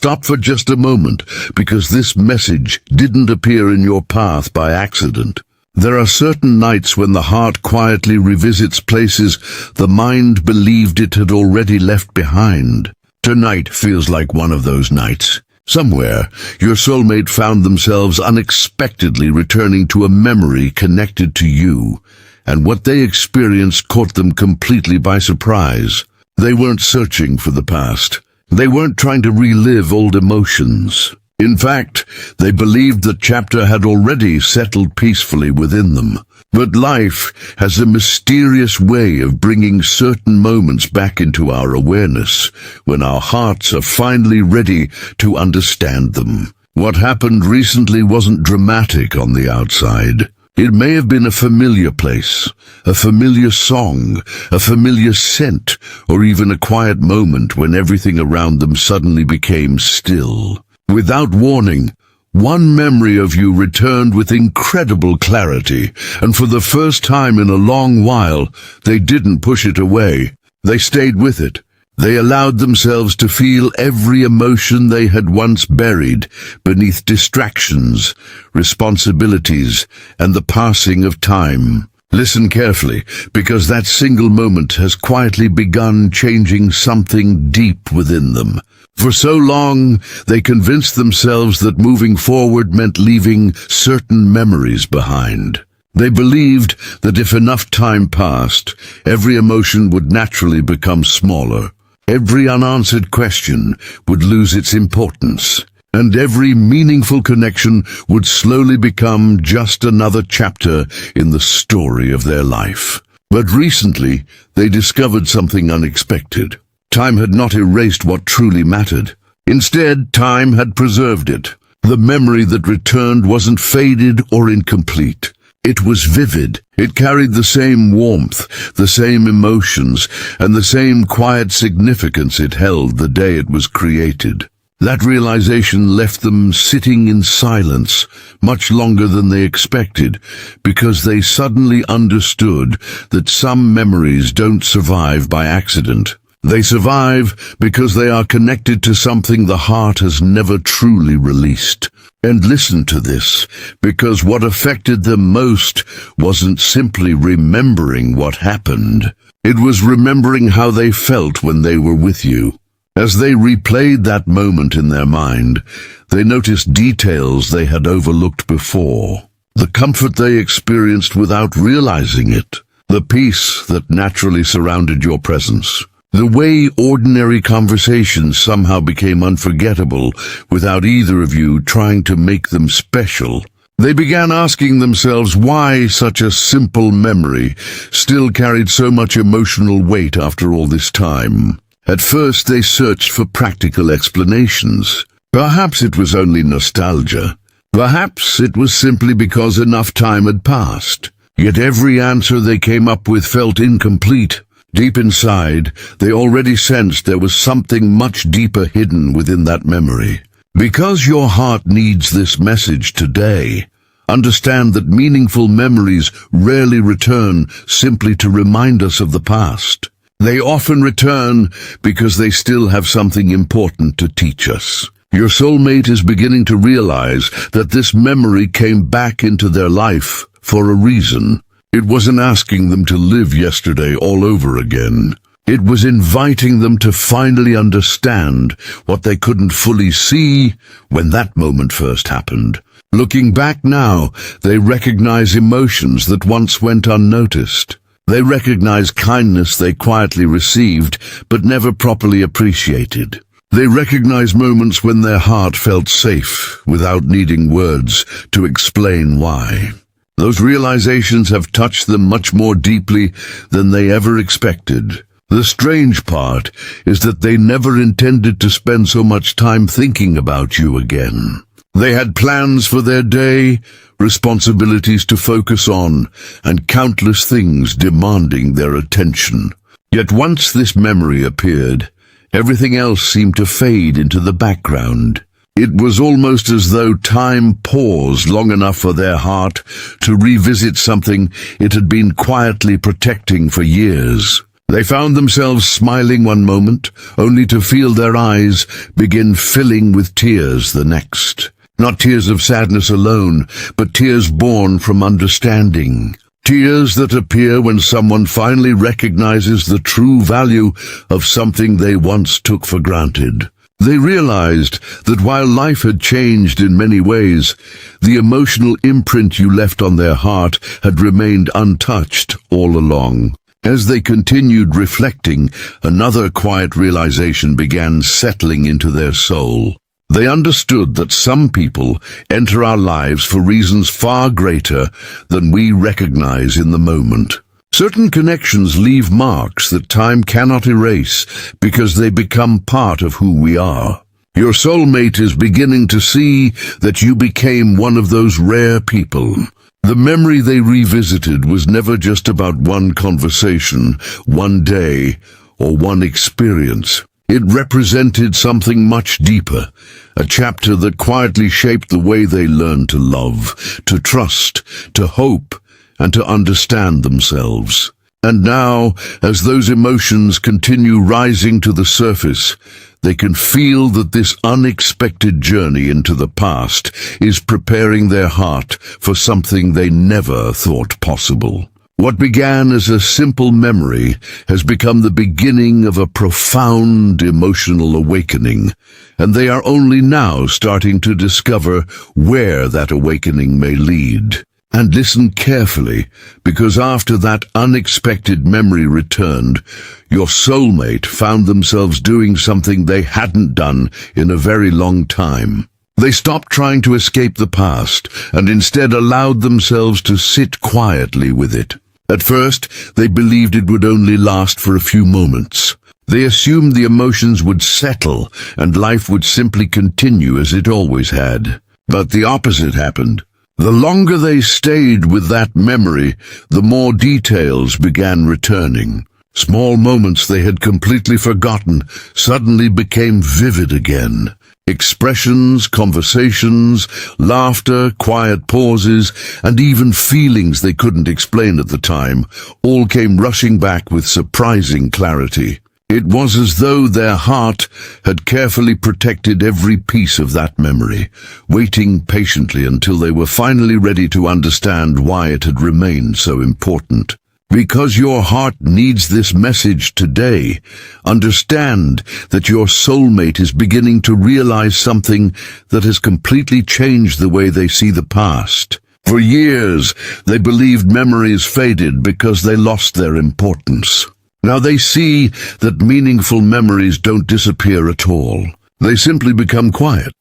stop for just a moment, because this message didn't appear in your path by accident. There are certain nights when the heart quietly revisits places the mind believed it had already left behind. Tonight feels like one of those nights. Somewhere, your soulmate found themselves unexpectedly returning to a memory connected to you, and what they experienced caught them completely by surprise. They weren't searching for the past. They weren't trying to relive old emotions. In fact, they believed the chapter had already settled peacefully within them. But life has a mysterious way of bringing certain moments back into our awareness when our hearts are finally ready to understand them. What happened recently wasn't dramatic on the outside. It may have been a familiar place, a familiar song, a familiar scent, or even a quiet moment when everything around them suddenly became still. Without warning, one memory of you returned with incredible clarity, and for the first time in a long while, they didn't push it away. They stayed with it. They allowed themselves to feel every emotion they had once buried beneath distractions, responsibilities, and the passing of time. Listen carefully, because that single moment has quietly begun changing something deep within them. For so long, they convinced themselves that moving forward meant leaving certain memories behind. They believed that if enough time passed, every emotion would naturally become smaller. Every unanswered question would lose its importance, and every meaningful connection would slowly become just another chapter in the story of their life. But recently, they discovered something unexpected. Time had not erased what truly mattered. Instead, time had preserved it. The memory that returned wasn't faded or incomplete. It was vivid. It carried the same warmth, the same emotions, and the same quiet significance it held the day it was created. That realization left them sitting in silence much longer than they expected, because they suddenly understood that some memories don't survive by accident. They survive because they are connected to something the heart has never truly released. And listen to this, because what affected them most wasn't simply remembering what happened. It was remembering how they felt when they were with you. As they replayed that moment in their mind, they noticed details they had overlooked before. The comfort they experienced without realizing it. The peace that naturally surrounded your presence. The way ordinary conversations somehow became unforgettable without either of you trying to make them special. They began asking themselves why such a simple memory still carried so much emotional weight after all this time. At first they searched for practical explanations. Perhaps it was only nostalgia. Perhaps it was simply because enough time had passed. Yet every answer they came up with felt incomplete. Deep inside, they already sensed there was something much deeper hidden within that memory. Because your heart needs this message today, understand that meaningful memories rarely return simply to remind us of the past. They often return because they still have something important to teach us. Your soulmate is beginning to realize that this memory came back into their life for a reason. It wasn't asking them to live yesterday all over again. It was inviting them to finally understand what they couldn't fully see when that moment first happened. Looking back now, they recognize emotions that once went unnoticed. They recognize kindness they quietly received but never properly appreciated. They recognize moments when their heart felt safe without needing words to explain why. Those realizations have touched them much more deeply than they ever expected. The strange part is that they never intended to spend so much time thinking about you again. They had plans for their day, responsibilities to focus on, and countless things demanding their attention. Yet once this memory appeared, everything else seemed to fade into the background. It was almost as though time paused long enough for their heart to revisit something it had been quietly protecting for years. They found themselves smiling one moment, only to feel their eyes begin filling with tears the next. Not tears of sadness alone, but tears born from understanding. Tears that appear when someone finally recognizes the true value of something they once took for granted. They realized that while life had changed in many ways, the emotional imprint you left on their heart had remained untouched all along. As they continued reflecting, another quiet realization began settling into their soul. They understood that some people enter our lives for reasons far greater than we recognize in the moment. Certain connections leave marks that time cannot erase because they become part of who we are. Your soulmate is beginning to see that you became one of those rare people. The memory they revisited was never just about one conversation, one day, or one experience. It represented something much deeper, a chapter that quietly shaped the way they learned to love, to trust, to hope, and to understand themselves. And now, as those emotions continue rising to the surface, they can feel that this unexpected journey into the past is preparing their heart for something they never thought possible. What began as a simple memory has become the beginning of a profound emotional awakening, and they are only now starting to discover where that awakening may lead. And listen carefully, because after that unexpected memory returned, your soulmate found themselves doing something they hadn't done in a very long time. They stopped trying to escape the past, and instead allowed themselves to sit quietly with it. At first, they believed it would only last for a few moments. They assumed the emotions would settle, and life would simply continue as it always had. But the opposite happened. The longer they stayed with that memory, the more details began returning. Small moments they had completely forgotten suddenly became vivid again. Expressions, conversations, laughter, quiet pauses, and even feelings they couldn't explain at the time, all came rushing back with surprising clarity. It was as though their heart had carefully protected every piece of that memory, waiting patiently until they were finally ready to understand why it had remained so important. Because your heart needs this message today, understand that your soulmate is beginning to realize something that has completely changed the way they see the past. For years, they believed memories faded because they lost their importance. Now they see that meaningful memories don't disappear at all. They simply become quiet.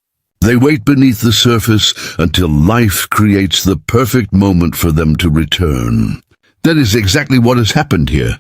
They wait beneath the surface until life creates the perfect moment for them to return. That is exactly what has happened here.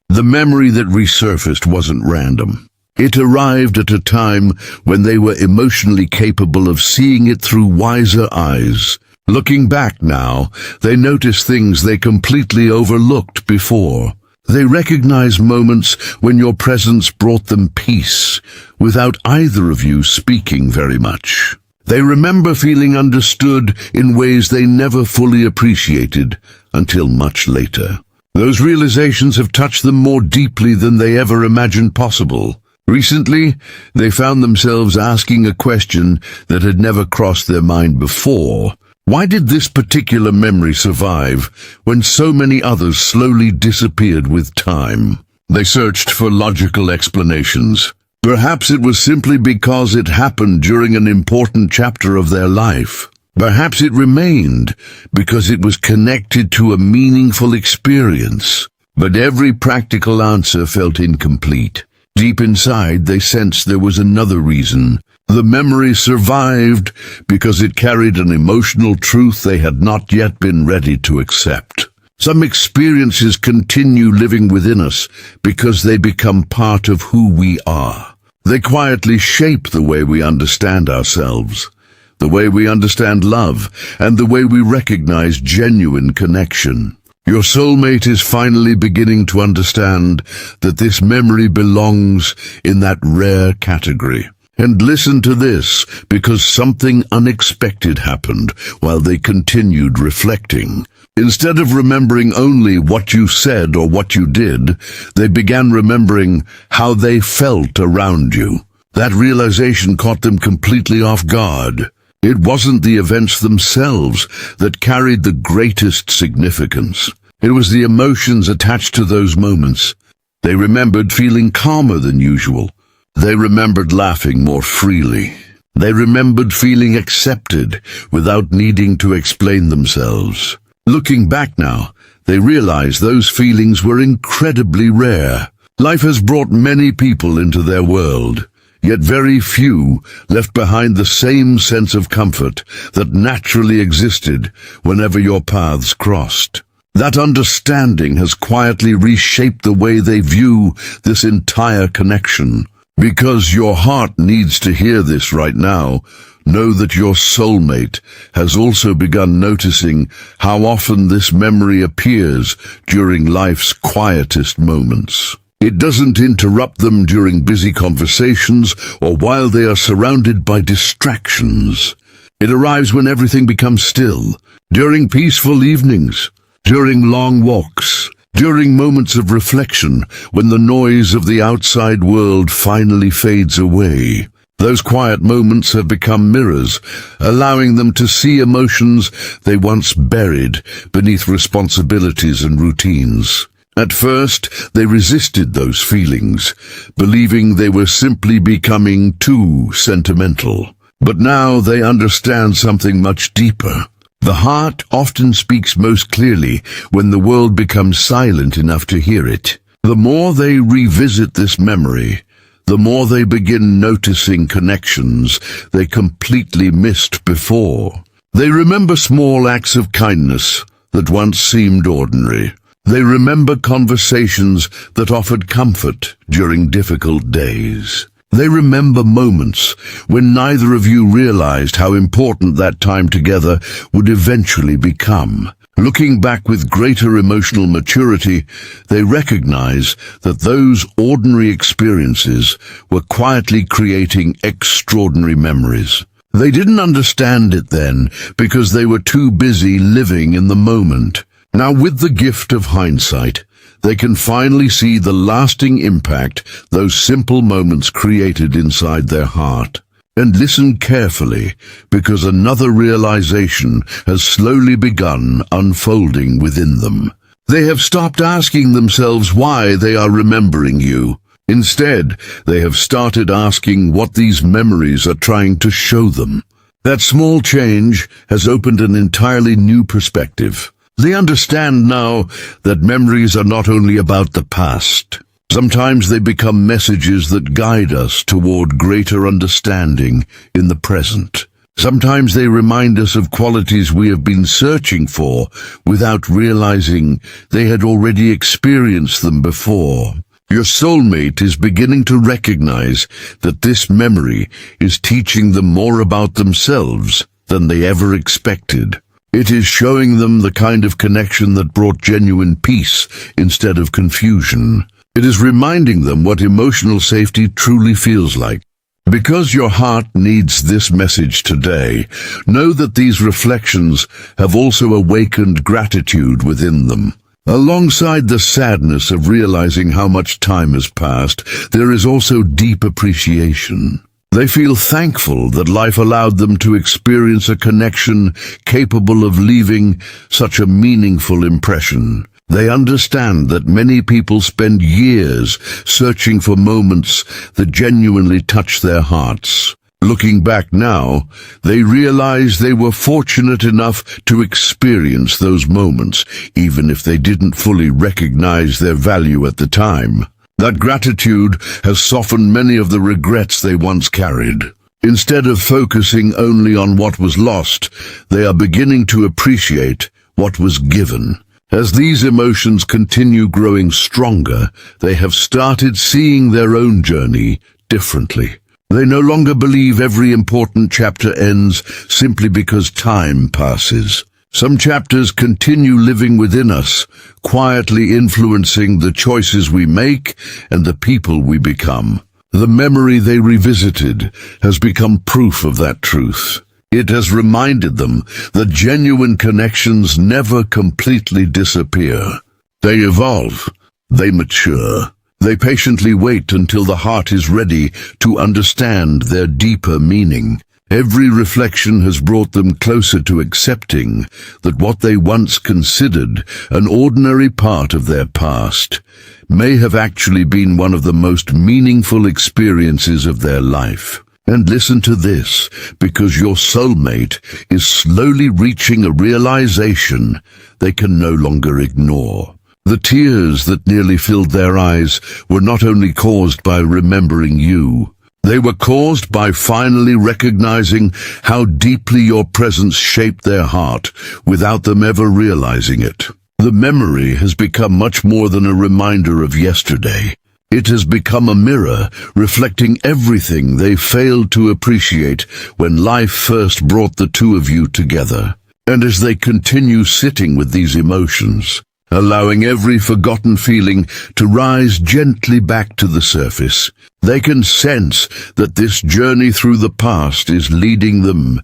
The memory that resurfaced wasn't random. It arrived at a time when they were emotionally capable of seeing it through wiser eyes. Looking back now, they notice things they completely overlooked before. They recognize moments when your presence brought them peace, without either of you speaking very much. They remember feeling understood in ways they never fully appreciated until much later. Those realizations have touched them more deeply than they ever imagined possible. Recently, they found themselves asking a question that had never crossed their mind before. Why did this particular memory survive when so many others slowly disappeared with time? They searched for logical explanations. Perhaps it was simply because it happened during an important chapter of their life. Perhaps it remained because it was connected to a meaningful experience. But every practical answer felt incomplete. Deep inside, they sensed there was another reason. The memory survived because it carried an emotional truth they had not yet been ready to accept. Some experiences continue living within us because they become part of who we are. They quietly shape the way we understand ourselves, the way we understand love, and the way we recognize genuine connection. Your soulmate is finally beginning to understand that this memory belongs in that rare category. And listen to this, because something unexpected happened while they continued reflecting. Instead of remembering only what you said or what you did, they began remembering how they felt around you. That realization caught them completely off guard. It wasn't the events themselves that carried the greatest significance. It was the emotions attached to those moments. They remembered feeling calmer than usual. They remembered laughing more freely. They remembered feeling accepted without needing to explain themselves. Looking back now, they realized those feelings were incredibly rare. Life has brought many people into their world, yet very few left behind the same sense of comfort that naturally existed whenever your paths crossed. That understanding has quietly reshaped the way they view this entire connection. Because your heart needs to hear this right now, know that your soulmate has also begun noticing how often this memory appears during life's quietest moments. It doesn't interrupt them during busy conversations or while they are surrounded by distractions. It arrives when everything becomes still, during peaceful evenings, during long walks, during moments of reflection, when the noise of the outside world finally fades away. Those quiet moments have become mirrors, allowing them to see emotions they once buried beneath responsibilities and routines. At first, they resisted those feelings, believing they were simply becoming too sentimental. But now they understand something much deeper. The heart often speaks most clearly when the world becomes silent enough to hear it. The more they revisit this memory, the more they begin noticing connections they completely missed before. They remember small acts of kindness that once seemed ordinary. They remember conversations that offered comfort during difficult days. They remember moments when neither of you realized how important that time together would eventually become. Looking back with greater emotional maturity, they recognize that those ordinary experiences were quietly creating extraordinary memories. They didn't understand it then because they were too busy living in the moment. Now, with the gift of hindsight, they can finally see the lasting impact those simple moments created inside their heart. And listen carefully, because another realization has slowly begun unfolding within them. They have stopped asking themselves why they are remembering you. Instead, they have started asking what these memories are trying to show them. That small change has opened an entirely new perspective. They understand now that memories are not only about the past. Sometimes they become messages that guide us toward greater understanding in the present. Sometimes they remind us of qualities we have been searching for without realizing they had already experienced them before. Your soulmate is beginning to recognize that this memory is teaching them more about themselves than they ever expected. It is showing them the kind of connection that brought genuine peace instead of confusion. It is reminding them what emotional safety truly feels like. Because your heart needs this message today, know that these reflections have also awakened gratitude within them. Alongside the sadness of realizing how much time has passed, there is also deep appreciation. They feel thankful that life allowed them to experience a connection capable of leaving such a meaningful impression. They understand that many people spend years searching for moments that genuinely touch their hearts. Looking back now, they realize they were fortunate enough to experience those moments, even if they didn't fully recognize their value at the time. That gratitude has softened many of the regrets they once carried. Instead of focusing only on what was lost, they are beginning to appreciate what was given. As these emotions continue growing stronger, they have started seeing their own journey differently. They no longer believe every important chapter ends simply because time passes. Some chapters continue living within us, quietly influencing the choices we make and the people we become. The memory they revisited has become proof of that truth. It has reminded them that genuine connections never completely disappear. They evolve, they mature, they patiently wait until the heart is ready to understand their deeper meaning. Every reflection has brought them closer to accepting that what they once considered an ordinary part of their past may have actually been one of the most meaningful experiences of their life. And listen to this, because your soulmate is slowly reaching a realization they can no longer ignore. The tears that nearly filled their eyes were not only caused by remembering you, they were caused by finally recognizing how deeply your presence shaped their heart without them ever realizing it. The memory has become much more than a reminder of yesterday. It has become a mirror reflecting everything they failed to appreciate when life first brought the two of you together. And as they continue sitting with these emotions, allowing every forgotten feeling to rise gently back to the surface, they can sense that this journey through the past is leading them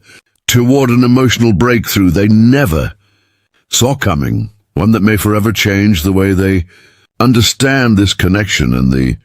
toward an emotional breakthrough they never saw coming, one that may forever change the way they understand this connection and the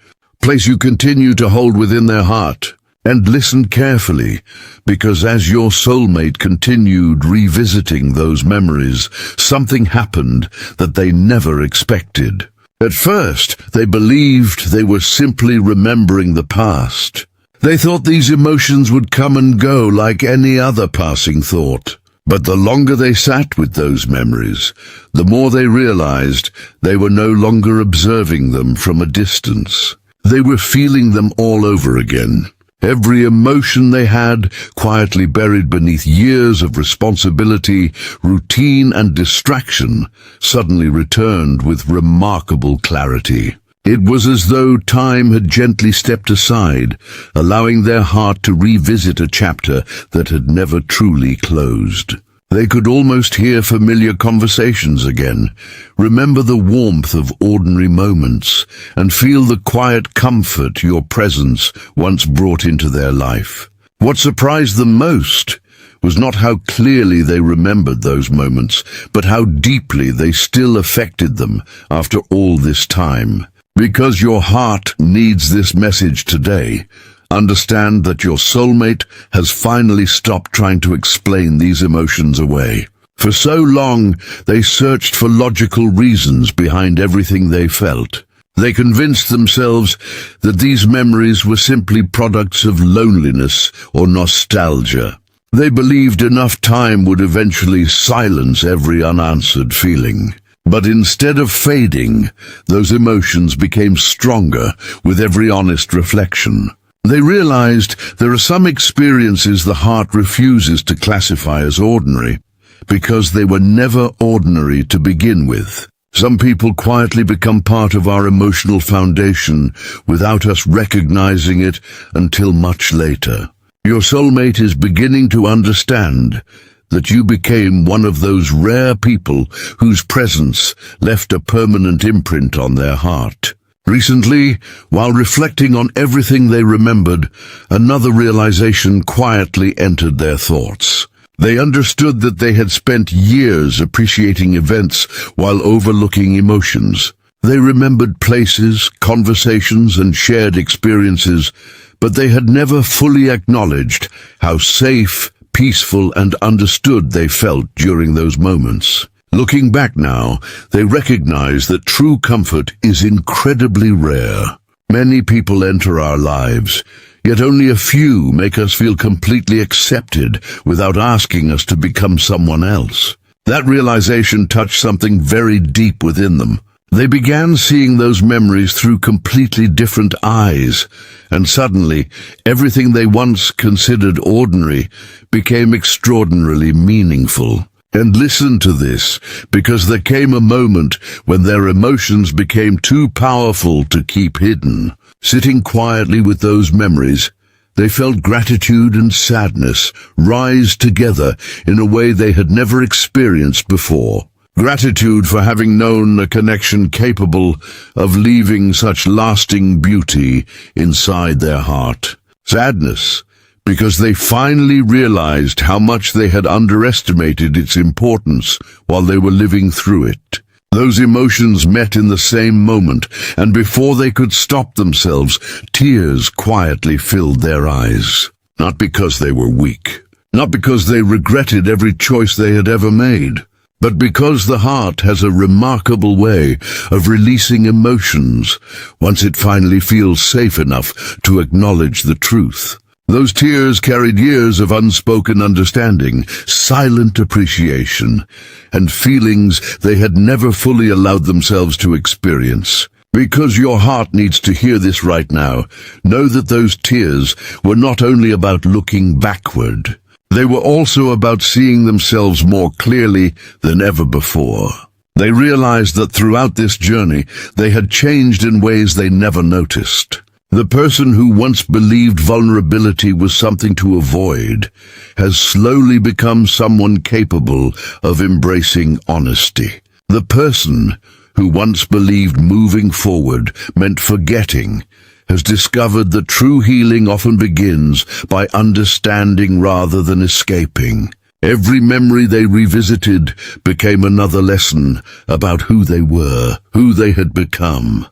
place you continue to hold within their heart. And listen carefully, because as your soulmate continued revisiting those memories, something happened that they never expected. At first, they believed they were simply remembering the past. They thought these emotions would come and go like any other passing thought. But the longer they sat with those memories, the more they realized they were no longer observing them from a distance. They were feeling them all over again. Every emotion they had, quietly buried beneath years of responsibility, routine, and distraction, suddenly returned with remarkable clarity. It was as though time had gently stepped aside, allowing their heart to revisit a chapter that had never truly closed. They could almost hear familiar conversations again, remember the warmth of ordinary moments, and feel the quiet comfort your presence once brought into their life. What surprised them most was not how clearly they remembered those moments, but how deeply they still affected them after all this time. Because your heart needs this message today, understand that your soulmate has finally stopped trying to explain these emotions away. For so long, they searched for logical reasons behind everything they felt. They convinced themselves that these memories were simply products of loneliness or nostalgia. They believed enough time would eventually silence every unanswered feeling. But instead of fading, those emotions became stronger with every honest reflection. They realized there are some experiences the heart refuses to classify as ordinary, because they were never ordinary to begin with. Some people quietly become part of our emotional foundation without us recognizing it until much later. Your soulmate is beginning to understand that you became one of those rare people whose presence left a permanent imprint on their heart. Recently, while reflecting on everything they remembered, another realization quietly entered their thoughts. They understood that they had spent years appreciating events while overlooking emotions. They remembered places, conversations, and shared experiences, but they had never fully acknowledged how safe, peaceful, and understood they felt during those moments. Looking back now, they recognize that true comfort is incredibly rare. Many people enter our lives, yet only a few make us feel completely accepted without asking us to become someone else. That realization touched something very deep within them. They began seeing those memories through completely different eyes, and suddenly, everything they once considered ordinary became extraordinarily meaningful. And listen to this, because there came a moment when their emotions became too powerful to keep hidden. Sitting quietly with those memories, they felt gratitude and sadness rise together in a way they had never experienced before. Gratitude for having known a connection capable of leaving such lasting beauty inside their heart. Sadness, because they finally realized how much they had underestimated its importance while they were living through it. Those emotions met in the same moment, and before they could stop themselves, tears quietly filled their eyes. Not because they were weak, not because they regretted every choice they had ever made, but because the heart has a remarkable way of releasing emotions once it finally feels safe enough to acknowledge the truth. Those tears carried years of unspoken understanding, silent appreciation, and feelings they had never fully allowed themselves to experience. Because your heart needs to hear this right now, know that those tears were not only about looking backward. They were also about seeing themselves more clearly than ever before. They realized that throughout this journey, they had changed in ways they never noticed. The person who once believed vulnerability was something to avoid has slowly become someone capable of embracing honesty. The person who once believed moving forward meant forgetting has discovered that true healing often begins by understanding rather than escaping. Every memory they revisited became another lesson about who they were, who they had become,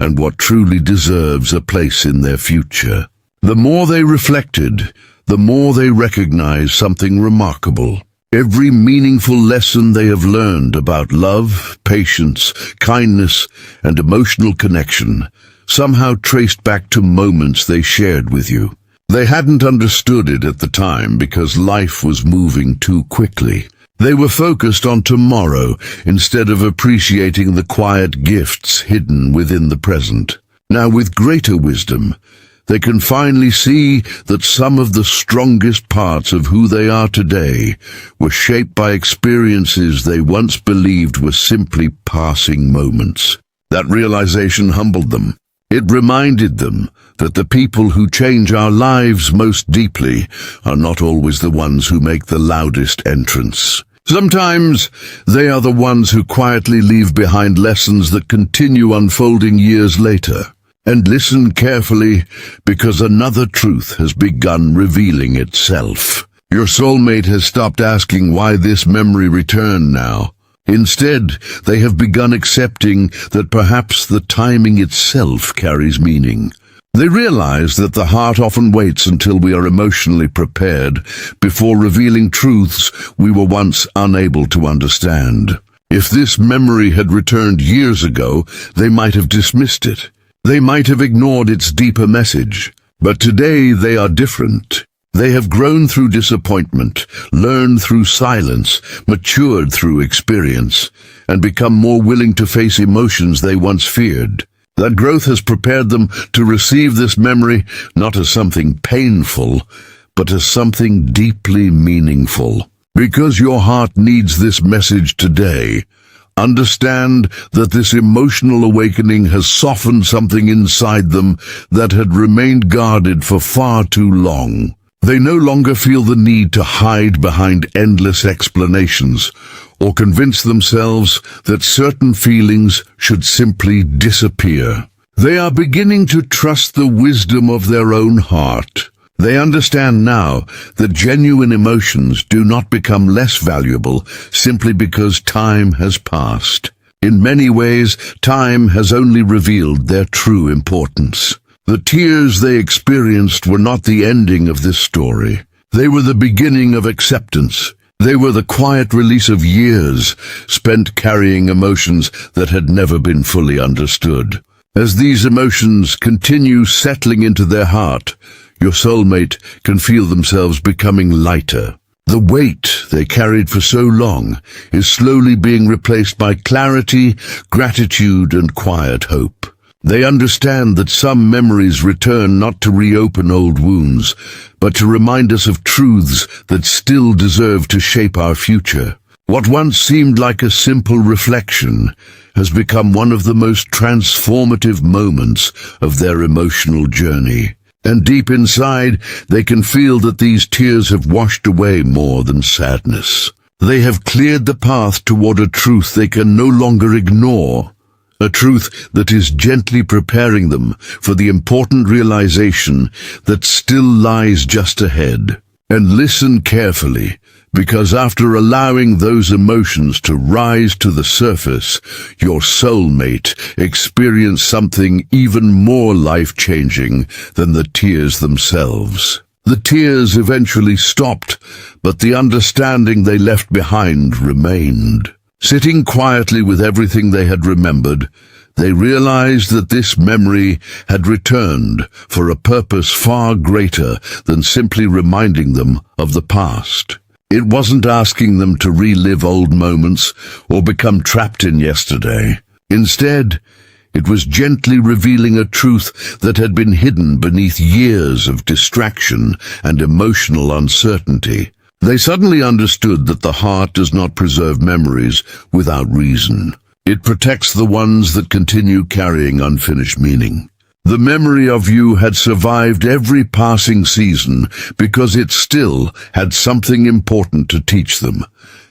and what truly deserves a place in their future. The more they reflected, the more they recognized something remarkable. Every meaningful lesson they have learned about love, patience, kindness, and emotional connection somehow traced back to moments they shared with you. They hadn't understood it at the time because life was moving too quickly. They were focused on tomorrow instead of appreciating the quiet gifts hidden within the present. Now, with greater wisdom, they can finally see that some of the strongest parts of who they are today were shaped by experiences they once believed were simply passing moments. That realization humbled them. It reminded them that the people who change our lives most deeply are not always the ones who make the loudest entrance. Sometimes they are the ones who quietly leave behind lessons that continue unfolding years later. And listen carefully, because another truth has begun revealing itself. Your soulmate has stopped asking why this memory returned now. Instead, they have begun accepting that perhaps the timing itself carries meaning. They realize that the heart often waits until we are emotionally prepared before revealing truths we were once unable to understand. If this memory had returned years ago, they might have dismissed it. They might have ignored its deeper message. But today they are different. They have grown through disappointment, learned through silence, matured through experience, and become more willing to face emotions they once feared. That growth has prepared them to receive this memory not as something painful, but as something deeply meaningful. Because your heart needs this message today, understand that this emotional awakening has softened something inside them that had remained guarded for far too long. They no longer feel the need to hide behind endless explanations or convince themselves that certain feelings should simply disappear. They are beginning to trust the wisdom of their own heart. They understand now that genuine emotions do not become less valuable simply because time has passed. In many ways, time has only revealed their true importance. The tears they experienced were not the ending of this story. They were the beginning of acceptance. They were the quiet release of years spent carrying emotions that had never been fully understood. As these emotions continue settling into their heart, your soulmate can feel themselves becoming lighter. The weight they carried for so long is slowly being replaced by clarity, gratitude, and quiet hope. They understand that some memories return not to reopen old wounds, but to remind us of truths that still deserve to shape our future. What once seemed like a simple reflection has become one of the most transformative moments of their emotional journey. And deep inside, they can feel that these tears have washed away more than sadness. They have cleared the path toward a truth they can no longer ignore, a truth that is gently preparing them for the important realization that still lies just ahead. And listen carefully, because after allowing those emotions to rise to the surface, your soulmate experienced something even more life-changing than the tears themselves. The tears eventually stopped, but the understanding they left behind remained. Sitting quietly with everything they had remembered, they realized that this memory had returned for a purpose far greater than simply reminding them of the past. It wasn't asking them to relive old moments or become trapped in yesterday. Instead, it was gently revealing a truth that had been hidden beneath years of distraction and emotional uncertainty. They suddenly understood that the heart does not preserve memories without reason. It protects the ones that continue carrying unfinished meaning. The memory of you had survived every passing season because it still had something important to teach them.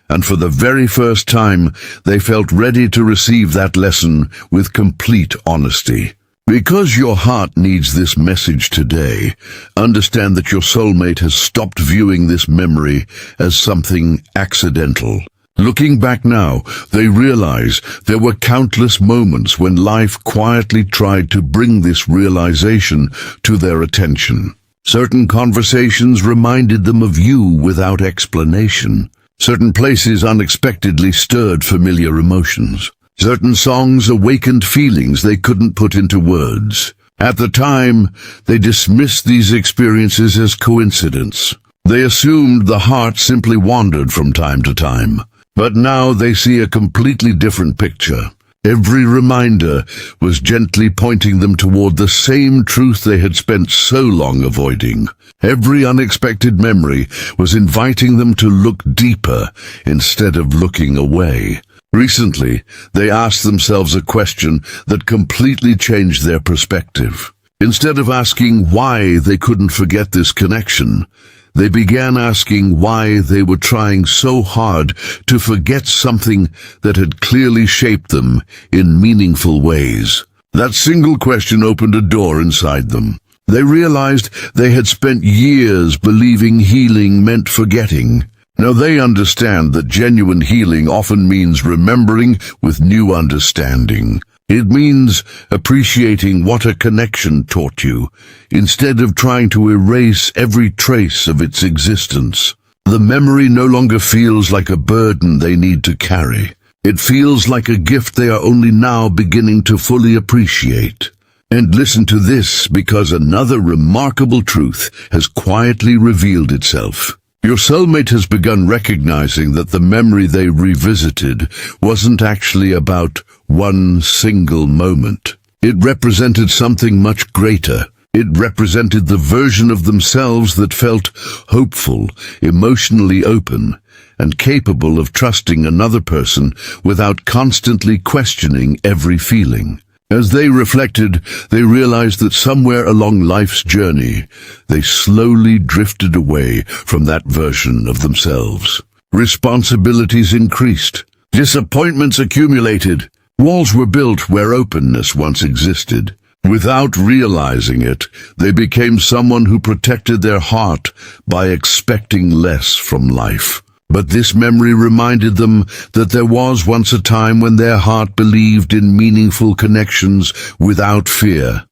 And for the very first time, they felt ready to receive that lesson with complete honesty. Because your heart needs this message today, understand that your soulmate has stopped viewing this memory as something accidental. Looking back now, they realize there were countless moments when life quietly tried to bring this realization to their attention. Certain conversations reminded them of you without explanation. Certain places unexpectedly stirred familiar emotions. Certain songs awakened feelings they couldn't put into words. At the time, they dismissed these experiences as coincidence. They assumed the heart simply wandered from time to time. But now they see a completely different picture. Every reminder was gently pointing them toward the same truth they had spent so long avoiding. Every unexpected memory was inviting them to look deeper instead of looking away. Recently, they asked themselves a question that completely changed their perspective. Instead of asking why they couldn't forget this connection, they began asking why they were trying so hard to forget something that had clearly shaped them in meaningful ways. That single question opened a door inside them. They realized they had spent years believing healing meant forgetting. Now they understand that genuine healing often means remembering with new understanding. It means appreciating what a connection taught you, instead of trying to erase every trace of its existence. The memory no longer feels like a burden they need to carry. It feels like a gift they are only now beginning to fully appreciate. And listen to this, because another remarkable truth has quietly revealed itself. Your soulmate has begun recognizing that the memory they revisited wasn't actually about one single moment. It represented something much greater. It represented the version of themselves that felt hopeful, emotionally open, and capable of trusting another person without constantly questioning every feeling. As they reflected, they realized that somewhere along life's journey, they slowly drifted away from that version of themselves. Responsibilities increased. Disappointments accumulated. Walls were built where openness once existed. Without realizing it, they became someone who protected their heart by expecting less from life. But this memory reminded them that there was once a time when their heart believed in meaningful connections without fear,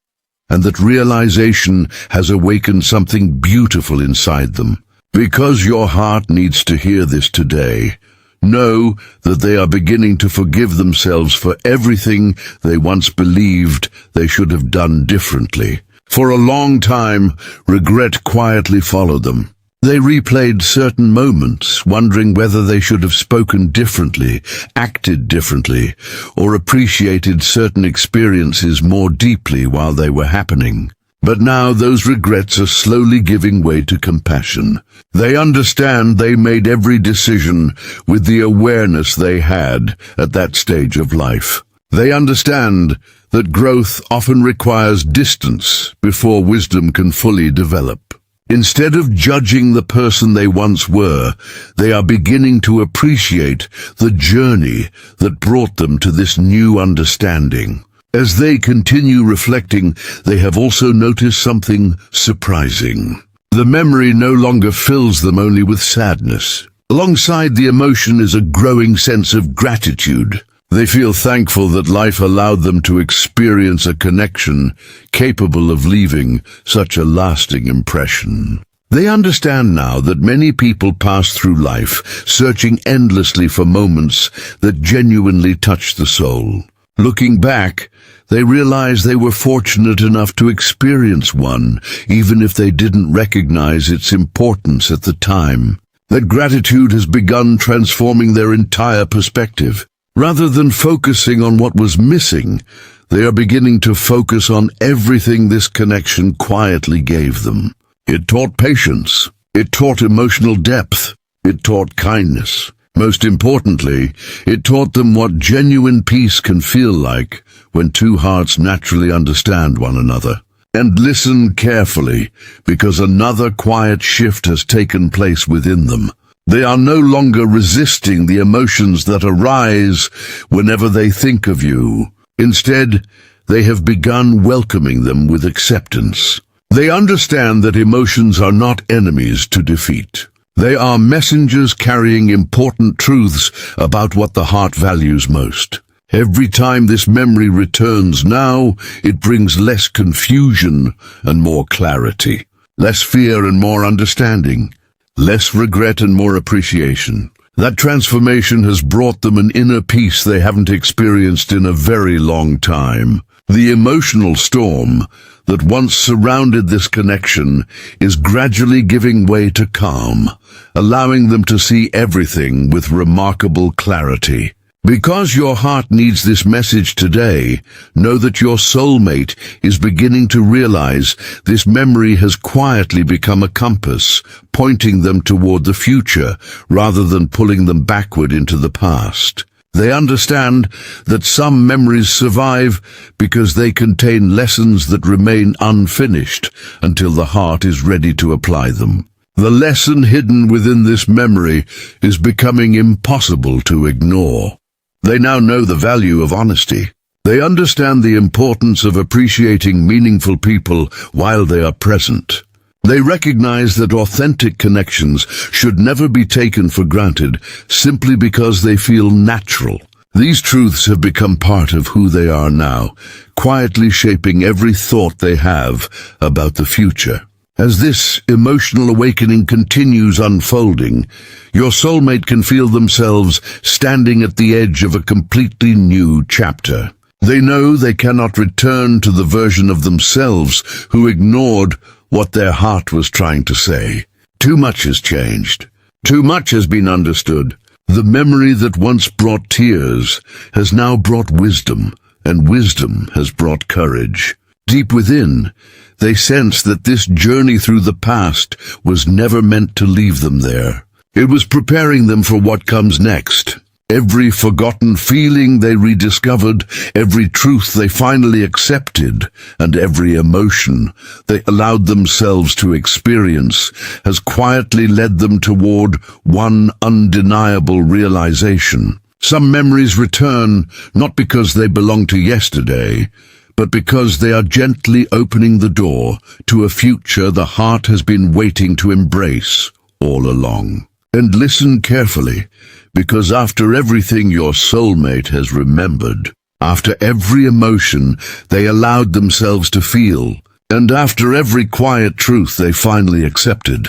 and that realization has awakened something beautiful inside them. Because your heart needs to hear this today, know that they are beginning to forgive themselves for everything they once believed they should have done differently. For a long time, regret quietly followed them. They replayed certain moments, wondering whether they should have spoken differently, acted differently, or appreciated certain experiences more deeply while they were happening. But now those regrets are slowly giving way to compassion. They understand they made every decision with the awareness they had at that stage of life. They understand that growth often requires distance before wisdom can fully develop. Instead of judging the person they once were, they are beginning to appreciate the journey that brought them to this new understanding. As they continue reflecting, they have also noticed something surprising. The memory no longer fills them only with sadness. Alongside the emotion is a growing sense of gratitude. They feel thankful that life allowed them to experience a connection capable of leaving such a lasting impression. They understand now that many people pass through life searching endlessly for moments that genuinely touch the soul. Looking back, they realize they were fortunate enough to experience one, even if they didn't recognize its importance at the time. That gratitude has begun transforming their entire perspective. Rather than focusing on what was missing, they are beginning to focus on everything this connection quietly gave them. It taught patience. It taught emotional depth. It taught kindness. Most importantly, it taught them what genuine peace can feel like when two hearts naturally understand one another. And listen carefully, because another quiet shift has taken place within them. They are no longer resisting the emotions that arise whenever they think of you. Instead, they have begun welcoming them with acceptance. They understand that emotions are not enemies to defeat. They are messengers carrying important truths about what the heart values most. Every time this memory returns now, it brings less confusion and more clarity, less fear and more understanding, less regret and more appreciation. That transformation has brought them an inner peace they haven't experienced in a very long time. The emotional storm that once surrounded this connection is gradually giving way to calm, allowing them to see everything with remarkable clarity. Because your heart needs this message today, know that your soulmate is beginning to realize this memory has quietly become a compass, pointing them toward the future rather than pulling them backward into the past. They understand that some memories survive because they contain lessons that remain unfinished until the heart is ready to apply them. The lesson hidden within this memory is becoming impossible to ignore. They now know the value of honesty. They understand the importance of appreciating meaningful people while they are present. They recognize that authentic connections should never be taken for granted simply because they feel natural. These truths have become part of who they are now, quietly shaping every thought they have about the future. As this emotional awakening continues unfolding, your soulmate can feel themselves standing at the edge of a completely new chapter. They know they cannot return to the version of themselves who ignored what their heart was trying to say. Too much has changed. Too much has been understood. The memory that once brought tears has now brought wisdom, and wisdom has brought courage. Deep within, they sense that this journey through the past was never meant to leave them there. It was preparing them for what comes next. Every forgotten feeling they rediscovered, every truth they finally accepted, and every emotion they allowed themselves to experience has quietly led them toward one undeniable realization. Some memories return not because they belong to yesterday, but because they are gently opening the door to a future the heart has been waiting to embrace all along. And listen carefully, because after everything your soulmate has remembered, after every emotion they allowed themselves to feel, and after every quiet truth they finally accepted,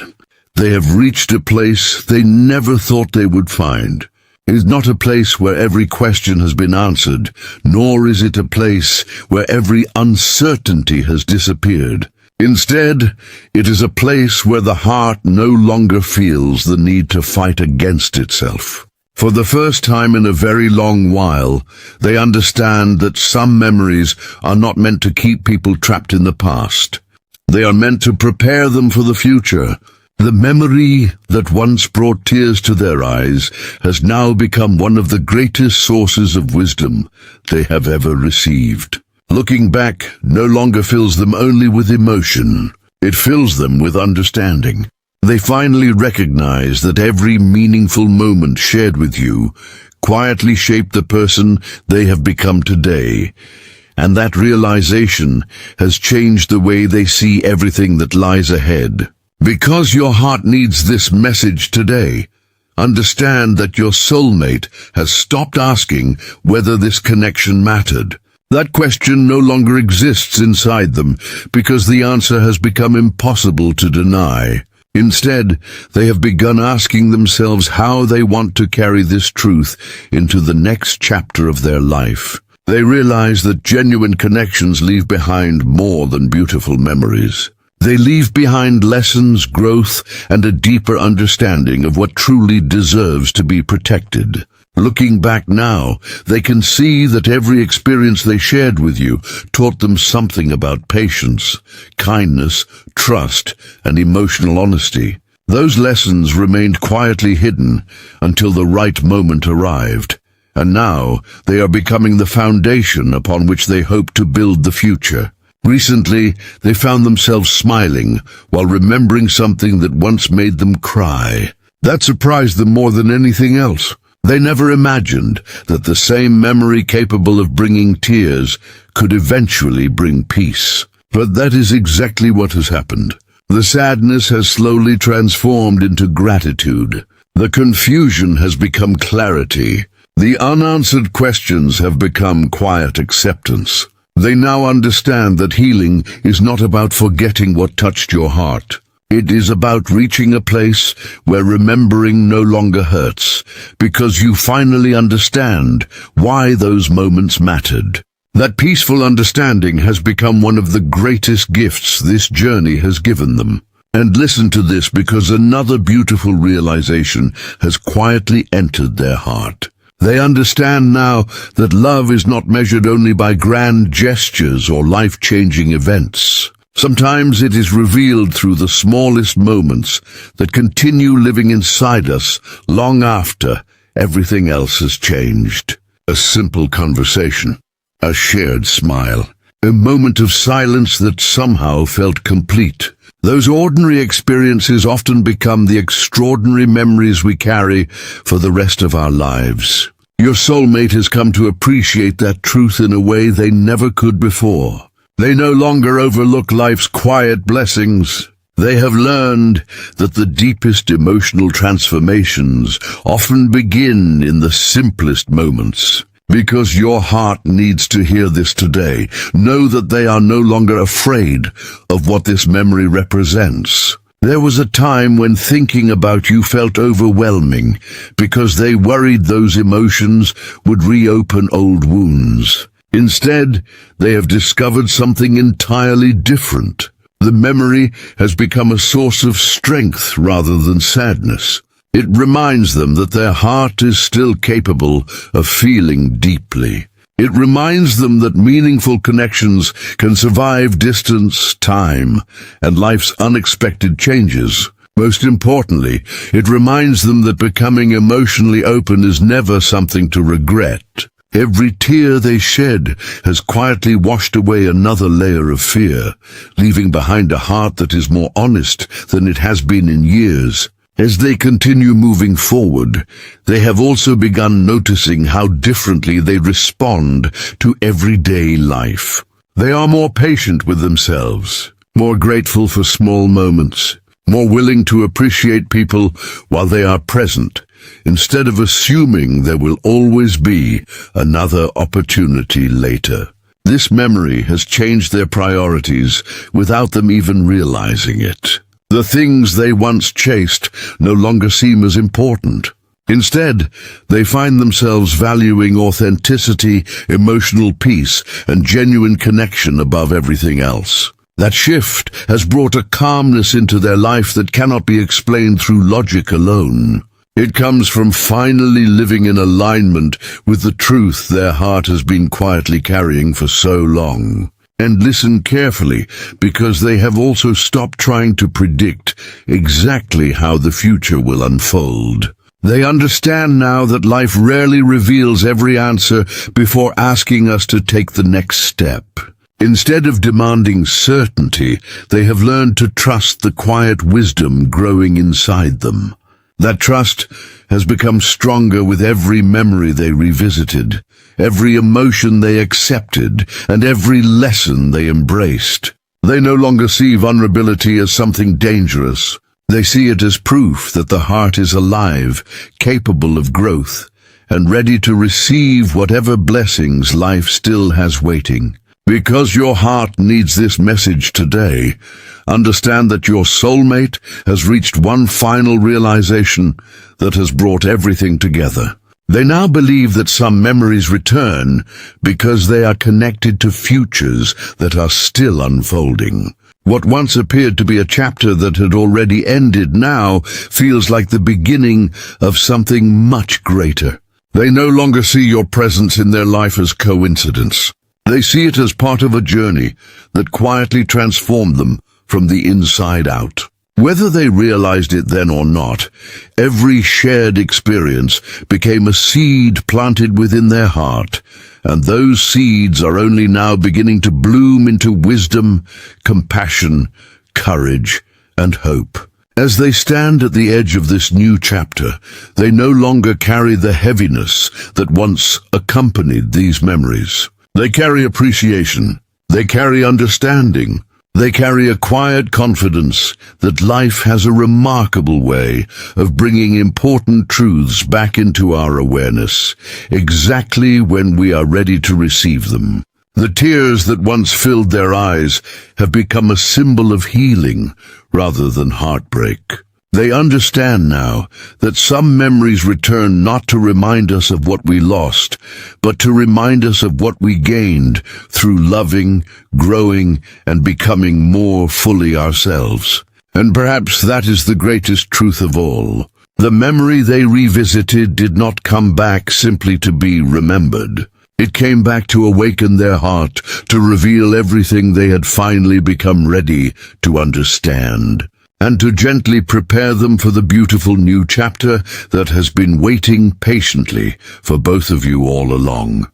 they have reached a place they never thought they would find. It is not a place where every question has been answered, nor is it a place where every uncertainty has disappeared. Instead, it is a place where the heart no longer feels the need to fight against itself. For the first time in a very long while, they understand that some memories are not meant to keep people trapped in the past. They are meant to prepare them for the future. The memory that once brought tears to their eyes has now become one of the greatest sources of wisdom they have ever received. Looking back no longer fills them only with emotion. It fills them with understanding. They finally recognize that every meaningful moment shared with you quietly shaped the person they have become today. And that realization has changed the way they see everything that lies ahead. Because your heart needs this message today, understand that your soulmate has stopped asking whether this connection mattered. That question no longer exists inside them because the answer has become impossible to deny. Instead, they have begun asking themselves how they want to carry this truth into the next chapter of their life. They realize that genuine connections leave behind more than beautiful memories. They leave behind lessons, growth, and a deeper understanding of what truly deserves to be protected. Looking back now, they can see that every experience they shared with you taught them something about patience, kindness, trust, and emotional honesty. Those lessons remained quietly hidden until the right moment arrived. And now they are becoming the foundation upon which they hope to build the future. Recently, they found themselves smiling while remembering something that once made them cry. That surprised them more than anything else. They never imagined that the same memory capable of bringing tears could eventually bring peace. But that is exactly what has happened. The sadness has slowly transformed into gratitude. The confusion has become clarity. The unanswered questions have become quiet acceptance. They now understand that healing is not about forgetting what touched your heart. It is about reaching a place where remembering no longer hurts, because you finally understand why those moments mattered. That peaceful understanding has become one of the greatest gifts this journey has given them. And listen to this, because another beautiful realization has quietly entered their heart. They understand now that love is not measured only by grand gestures or life-changing events. Sometimes it is revealed through the smallest moments that continue living inside us long after everything else has changed. A simple conversation, a shared smile, a moment of silence that somehow felt complete. Those ordinary experiences often become the extraordinary memories we carry for the rest of our lives. Your soulmate has come to appreciate that truth in a way they never could before. They no longer overlook life's quiet blessings. They have learned that the deepest emotional transformations often begin in the simplest moments. Because your heart needs to hear this today, know that they are no longer afraid of what this memory represents. There was a time when thinking about you felt overwhelming because they worried those emotions would reopen old wounds. Instead, they have discovered something entirely different. The memory has become a source of strength rather than sadness. It reminds them that their heart is still capable of feeling deeply. It reminds them that meaningful connections can survive distance, time, and life's unexpected changes. Most importantly, it reminds them that becoming emotionally open is never something to regret. Every tear they shed has quietly washed away another layer of fear, leaving behind a heart that is more honest than it has been in years. As they continue moving forward, they have also begun noticing how differently they respond to everyday life. They are more patient with themselves, more grateful for small moments, more willing to appreciate people while they are present, instead of assuming there will always be another opportunity later. This memory has changed their priorities without them even realizing it. The things they once chased no longer seem as important. Instead, they find themselves valuing authenticity, emotional peace, and genuine connection above everything else. That shift has brought a calmness into their life that cannot be explained through logic alone. It comes from finally living in alignment with the truth their heart has been quietly carrying for so long. And listen carefully, because they have also stopped trying to predict exactly how the future will unfold. They understand now that life rarely reveals every answer before asking us to take the next step. Instead of demanding certainty, they have learned to trust the quiet wisdom growing inside them. That trust has become stronger with every memory they revisited, every emotion they accepted, and every lesson they embraced. They no longer see vulnerability as something dangerous. They see it as proof that the heart is alive, capable of growth, and ready to receive whatever blessings life still has waiting. Because your heart needs this message today, understand that your soulmate has reached one final realization that has brought everything together. They now believe that some memories return because they are connected to futures that are still unfolding. What once appeared to be a chapter that had already ended now feels like the beginning of something much greater. They no longer see your presence in their life as coincidence. They see it as part of a journey that quietly transformed them from the inside out. Whether they realized it then or not, every shared experience became a seed planted within their heart, and those seeds are only now beginning to bloom into wisdom, compassion, courage, and hope. As they stand at the edge of this new chapter, they no longer carry the heaviness that once accompanied these memories. They carry appreciation. They carry understanding. They carry a quiet confidence that life has a remarkable way of bringing important truths back into our awareness, exactly when we are ready to receive them. The tears that once filled their eyes have become a symbol of healing rather than heartbreak. They understand now that some memories return not to remind us of what we lost, but to remind us of what we gained through loving, growing, and becoming more fully ourselves. And perhaps that is the greatest truth of all. The memory they revisited did not come back simply to be remembered. It came back to awaken their heart, to reveal everything they had finally become ready to understand, and to gently prepare them for the beautiful new chapter that has been waiting patiently for both of you all along.